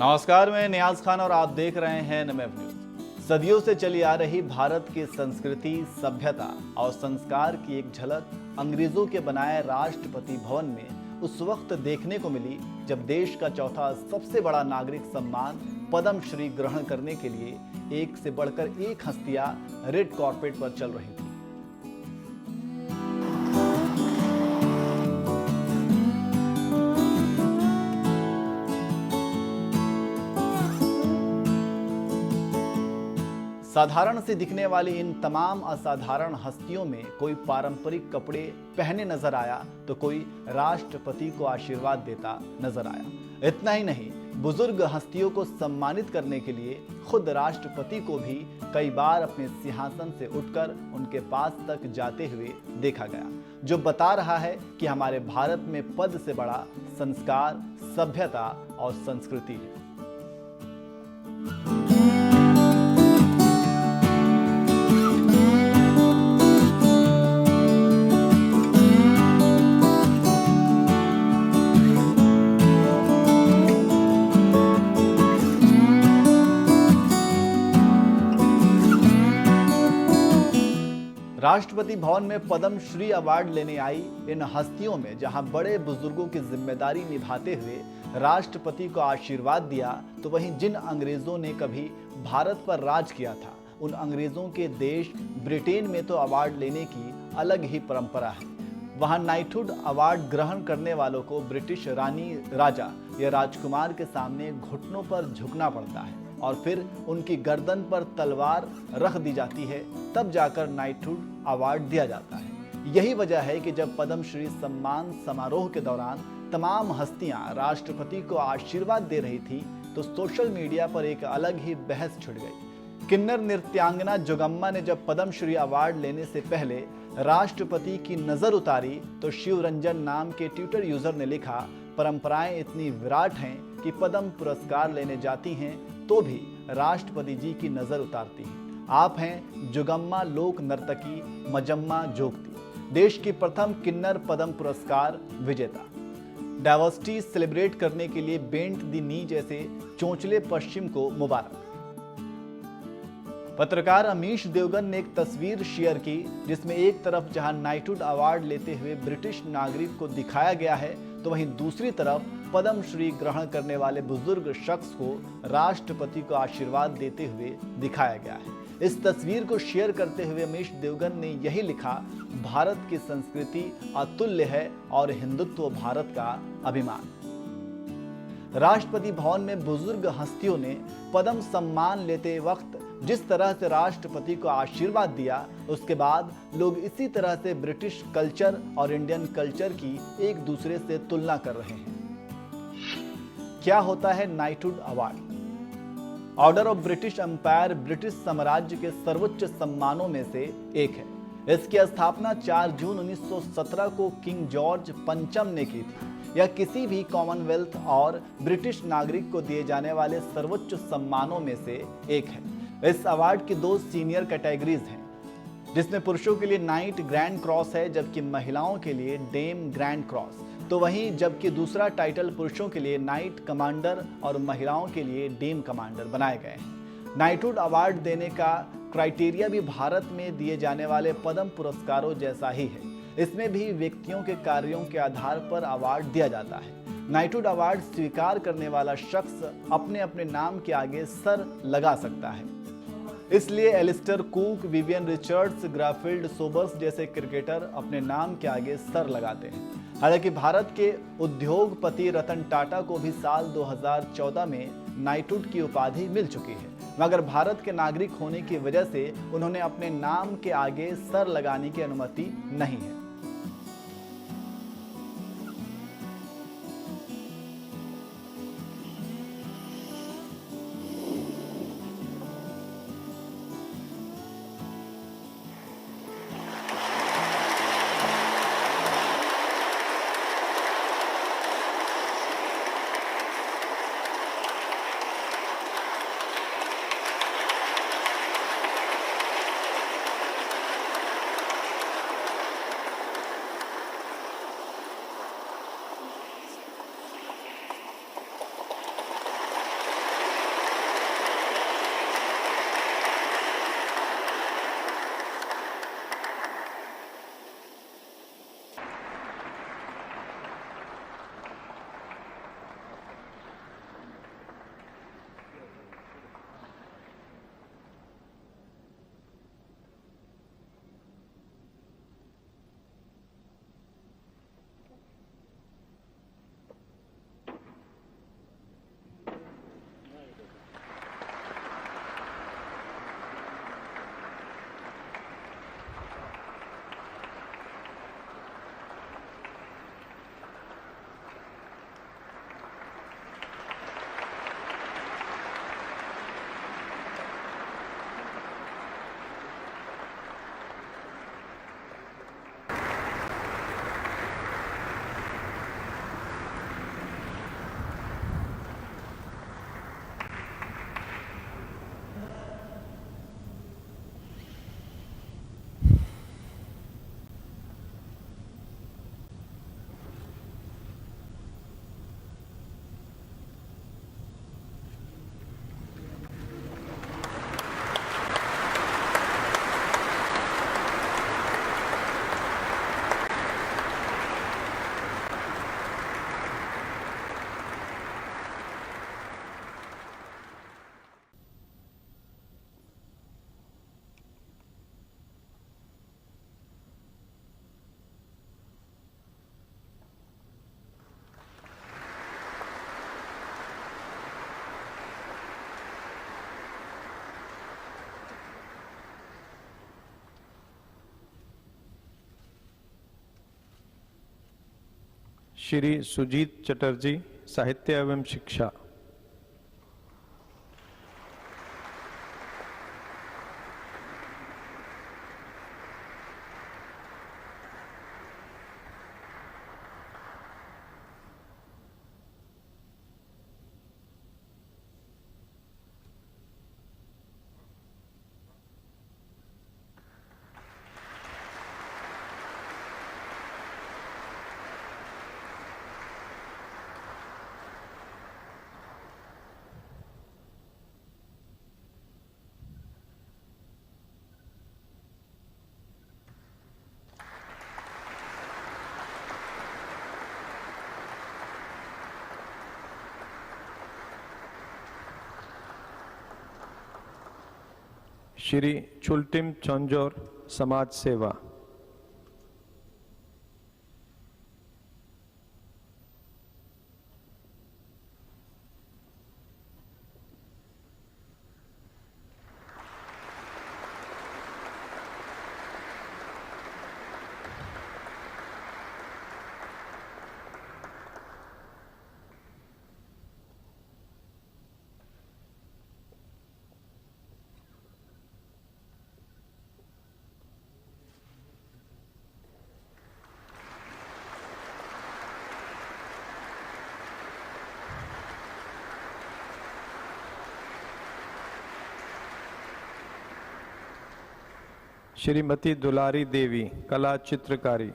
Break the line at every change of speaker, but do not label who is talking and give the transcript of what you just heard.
नमस्कार, मैं नियाज खान और आप देख रहे हैं नमेव न्यूज। सदियों से चली आ रही भारत की संस्कृति, सभ्यता और संस्कार की एक झलक अंग्रेजों के बनाए राष्ट्रपति भवन में उस वक्त देखने को मिली जब देश का चौथा सबसे बड़ा नागरिक सम्मान पद्म श्री ग्रहण करने के लिए एक से बढ़कर एक हस्तियां रेड कार्पेट पर चल रही थी। साधारण सी दिखने वाली इन तमाम असाधारण हस्तियों में कोई पारंपरिक कपड़े पहने नजर आया तो कोई राष्ट्रपति को आशीर्वाद देता नजर आया। इतना ही नहीं, बुजुर्ग हस्तियों को सम्मानित करने के लिए खुद राष्ट्रपति को भी कई बार अपने सिंहासन से उठकर उनके पास तक जाते हुए देखा गया, जो बता रहा है कि हमारे भारत में पद से बड़ा संस्कार, सभ्यता और संस्कृति है। राष्ट्रपति भवन में पद्म श्री अवार्ड लेने आई इन हस्तियों में जहां बड़े बुजुर्गों की जिम्मेदारी निभाते हुए राष्ट्रपति को आशीर्वाद दिया, तो वहीं जिन अंग्रेजों ने कभी भारत पर राज किया था, उन अंग्रेजों के देश ब्रिटेन में तो अवार्ड लेने की अलग ही परंपरा है। वहां नाइटहुड अवार्ड ग्रहण करने वालों को ब्रिटिश रानी, राजा या राजकुमार के सामने घुटनों पर झुकना पड़ता है और फिर उनकी गर्दन पर तलवार रख दी जाती है, तब जाकर नाइटहुड अवार्ड दिया जाता है। यही वजह है कि जब पद्म श्री सम्मान समारोह के दौरान तमाम हस्तियां राष्ट्रपति को आशीर्वाद दे रही थी तो सोशल मीडिया पर एक अलग ही बहस छिड़ गई। किन्नर नृत्यांगना जोगम्मा ने जब पद्म श्री अवार्ड लेने से पहले राष्ट्रपति की नजर उतारी तो शिवरंजन नाम के ट्विटर यूजर ने लिखा, परंपराएं इतनी विराट हैं कि पद्म पुरस्कार लेने जाती हैं तो भी राष्ट्रपति जी की नजर उतारती हैं। आप हैं जोगम्मा लोक नर्तकी मजम्मा जोगती, देश की प्रथम किन्नर पद्म पुरस्कार विजेता। डाइवर्सिटी सेलिब्रेट करने के लिए बेंट दी नी जैसे चोंचले पश्चिम को मुबारक। पत्रकार अमीश देवगन ने एक तस्वीर शेयर की जिसमें एक तरफ जहां नाइटहुड अवार्ड लेते हुए ब्रिटिश नागरिक को दिखाया गया है तो वहीं दूसरी तरफ पद्म श्री ग्रहण करने वाले बुजुर्ग शख्स को राष्ट्रपति को आशीर्वाद देते हुए दिखाया गया है। इस तस्वीर को शेयर करते हुए अमीश देवगन ने यही लिखा, भारत की संस्कृति अतुल्य है और हिंदुत्व भारत का अभिमान। राष्ट्रपति भवन में बुजुर्ग हस्तियों ने पद्म सम्मान लेते वक्त जिस तरह से राष्ट्रपति को आशीर्वाद दिया, उसके बाद लोग इसी तरह से ब्रिटिश कल्चर और इंडियन कल्चर की एक दूसरे से तुलना कर रहे हैं। क्या होता है knighthood award? Order of British empire British साम्राज्य के सर्वोच्च सम्मानों में से एक है। इसकी स्थापना 4 जून 1917 को किंग जॉर्ज पंचम ने की थी। यह किसी भी कॉमनवेल्थ और ब्रिटिश नागरिक को दिए जाने वाले सर्वोच्च सम्मानों में से एक है। इस अवार्ड की 2 सीनियर कैटेगरीज हैं, जिसमें पुरुषों के लिए नाइट ग्रैंड क्रॉस है जबकि महिलाओं के लिए डेम ग्रैंड क्रॉस। तो वहीं जबकि दूसरा टाइटल पुरुषों के लिए नाइट कमांडर और महिलाओं के लिए डेम कमांडर बनाए गए हैं। नाइटहुड अवार्ड देने का क्राइटेरिया भी भारत में दिए जाने वाले पद्म पुरस्कारों जैसा ही है। इसमें भी व्यक्तियों के कार्यों के आधार पर अवार्ड दिया जाता है। नाइटहुड अवार्ड स्वीकार करने वाला शख्स अपने अपने नाम के आगे सर लगा सकता है। इसलिए Alastair Cook, Vivian Richards, Garfield Sobers जैसे क्रिकेटर अपने नाम के आगे सर लगाते हैं। हालांकि भारत के उद्योगपति रतन टाटा को भी साल 2014 में नाइटहुड की उपाधि मिल चुकी है, मगर भारत के नागरिक होने की वजह से उन्होंने अपने नाम के आगे सर लगाने की अनुमति नहीं है।
श्री सुजीत चटर्जी, साहित्य एवं शिक्षा। श्री चुल्टिम चौंजोर, समाज सेवा। श्रीमती दुलारी देवी, कला चित्रकारी।